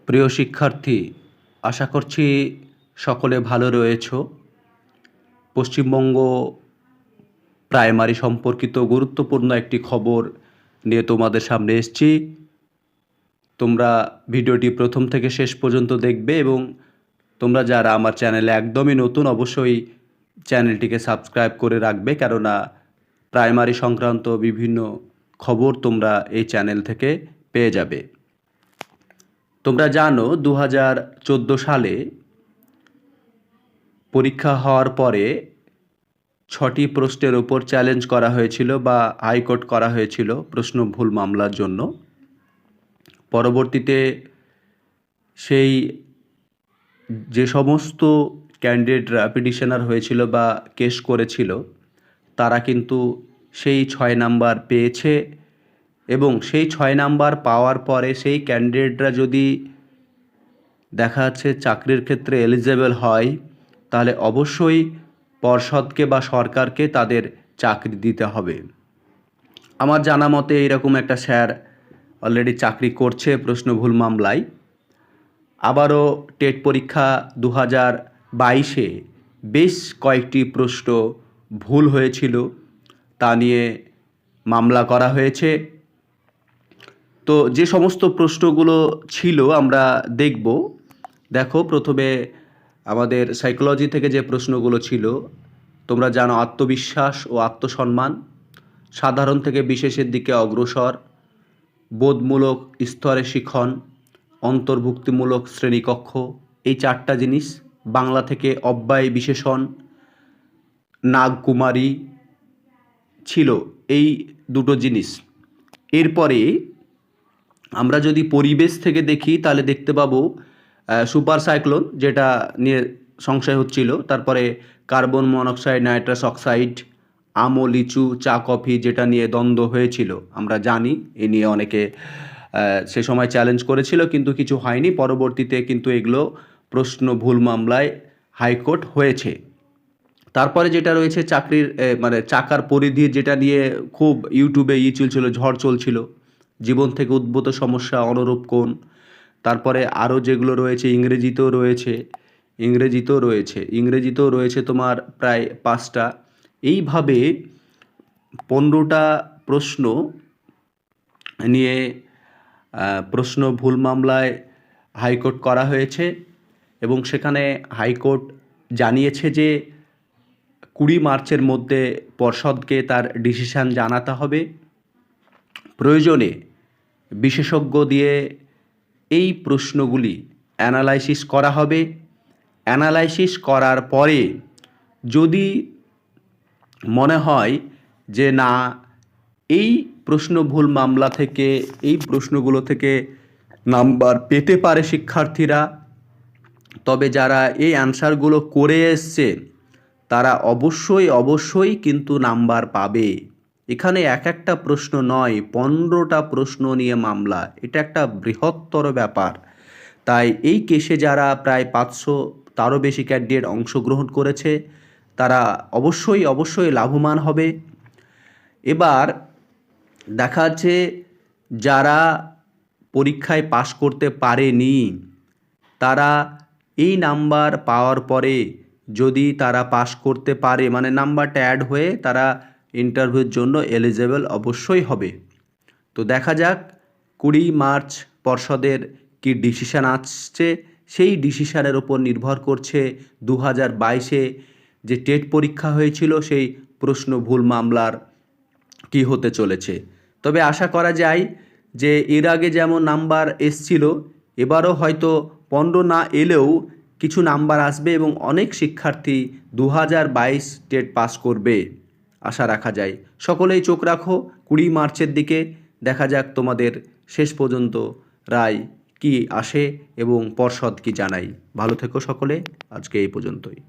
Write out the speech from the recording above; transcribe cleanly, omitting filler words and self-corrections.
প্রিয় শিক্ষার্থী, আশা করছি সকলে ভালো রয়েছো। পশ্চিমবঙ্গ প্রাইমারি সম্পর্কিত গুরুত্বপূর্ণ একটি খবর নিয়ে তোমাদের সামনে এসেছি। তোমরা ভিডিওটি প্রথম থেকে শেষ পর্যন্ত দেখবে এবং তোমরা যারা আমার চ্যানেলে একদমই নতুন অবশ্যই চ্যানেলটিকে সাবস্ক্রাইব করে রাখবে, কেননা প্রাইমারি সংক্রান্ত বিভিন্ন খবর তোমরা এই চ্যানেল থেকে পেয়ে যাবে। তোমরা জানো 2014 সালে পরীক্ষা হওয়ার পরে 6টি প্রশ্নের ওপর চ্যালেঞ্জ করা হয়েছিল বা হাইকোর্ট করা হয়েছিল প্রশ্ন ভুল মামলার জন্য। পরবর্তীতে সেই যে সমস্ত ক্যান্ডিডেটরা পিটিশনার হয়েছিল বা কেস করেছিল তারা কিন্তু সেই 6 নাম্বার পেয়েছে এবং সেই 6 নাম্বার পাওয়ার পরে সেই ক্যান্ডিডেটরা যদি দেখা যাচ্ছে চাকরির ক্ষেত্রে এলিজেবল হয় তাহলে অবশ্যই পর্ষদকে বা সরকারকে তাদের চাকরি দিতে হবে। আমার জানা মতে এইরকম একটা স্যার অলরেডি চাকরি করছে প্রশ্ন ভুল মামলায়। আবারও টেট পরীক্ষা 2022-এ বেশ কয়েকটি প্রশ্ন ভুল হয়েছিল, তা নিয়ে মামলা করা হয়েছে। তো যে সমস্ত প্রশ্নগুলো ছিল আমরা দেখব। দেখো, প্রথমে আমাদের সাইকোলজি থেকে যে প্রশ্নগুলো ছিল, তোমরা জানো আত্মবিশ্বাস ও আত্মসম্মান, সাধারণ থেকে বিশেষের দিকে অগ্রসর, বোধমূলক স্তরে শিখন, অন্তর্ভুক্তিমূলক শ্রেণীকক্ষ, এই 4টা জিনিস। বাংলা থেকে অব্যয় বিশেষণ, নাগকুমারী ছিল এই 2টো জিনিস। এরপরে আমরা যদি পরিবেশ থেকে দেখি তাহলে দেখতে পাবো সুপার সাইক্লোন, যেটা নিয়ে সংশয় হচ্ছিল। তারপরে কার্বন মনোক্সাইড, নাইট্রাস অক্সাইড, আম ও লিচু, চা কফি, যেটা নিয়ে দ্বন্দ্ব হয়েছিল আমরা জানি। এ নিয়ে অনেকে সে সময় চ্যালেঞ্জ করেছিল কিন্তু কিছু হয়নি। পরবর্তীতে কিন্তু এগুলো প্রশ্ন ভুল মামলায় হাইকোর্ট হয়েছে। তারপরে যেটা রয়েছে চাকরির মানে চাকার পরিধি, যেটা নিয়ে খুব ইউটিউবে চলছিল, ঝড় চলছিল। জীবন থেকে উদ্ভূত সমস্যা, অনুরূপ কোণ। তারপরে আরও যেগুলো রয়েছে ইংরেজিতেও রয়েছে তোমার প্রায় 5টা। এইভাবে 15টা প্রশ্ন নিয়ে প্রশ্ন ভুল মামলায় হাইকোর্ট করা হয়েছে এবং সেখানে হাইকোর্ট জানিয়েছে যে 20 মার্চের মধ্যে পর্ষদকে তার ডিসিশান জানাতে হবে। প্রয়োজনে বিশেষজ্ঞ দিয়ে এই প্রশ্নগুলি অ্যানালাইসিস করা হবে। অ্যানালাইসিস করার পরে যদি মনে হয় যে না, এই প্রশ্ন ভুল মামলা থেকে, এই প্রশ্নগুলো থেকে নাম্বার পেতে পারে শিক্ষার্থীরা, তবে যারা এই অ্যান্সারগুলো করে এসছে তারা অবশ্যই কিন্তু নাম্বার পাবে। এখানে একটা প্রশ্ন নয়, 15টা প্রশ্ন নিয়ে মামলা। এটা একটা বৃহত্তর ব্যাপার। তাই এই কেসে যারা প্রায় 500 তারও বেশি ক্যান্ডিডেট অংশগ্রহণ করেছে তারা অবশ্যই লাভবান হবে। এবার দেখা যাচ্ছে যারা পরীক্ষায় পাশ করতে পারেনি তারা এই নাম্বার পাওয়ার পরে যদি তারা পাশ করতে পারে, মানে নাম্বারটা অ্যাড হয়ে তারা ইন্টারভিউর জন্য এলিজেবল অবশ্যই হবে। তো দেখা যাক 20 মার্চ পর্ষদের কি ডিসিশান আসছে। সেই ডিসিশানের ওপর নির্ভর করছে 2022-এ যে টেট পরীক্ষা হয়েছিল সেই প্রশ্ন ভুল মামলার কি হতে চলেছে। তবে আশা করা যায় যে এর আগে যেমন নাম্বার এসছিল এবারও হয়তো 15 না এলেও কিছু নাম্বার আসবে এবং অনেক শিক্ষার্থী 2022 টেট পাস করবে আশা রাখা যায়। সকলেই চোখ রাখো 20 মার্চের দিকে। দেখা যাক তোমাদের শেষ পর্যন্ত রায় কি আসে এবং পর্ষদ কি জানায়। ভালো থেকো সকলে, আজকে এই পর্যন্তই।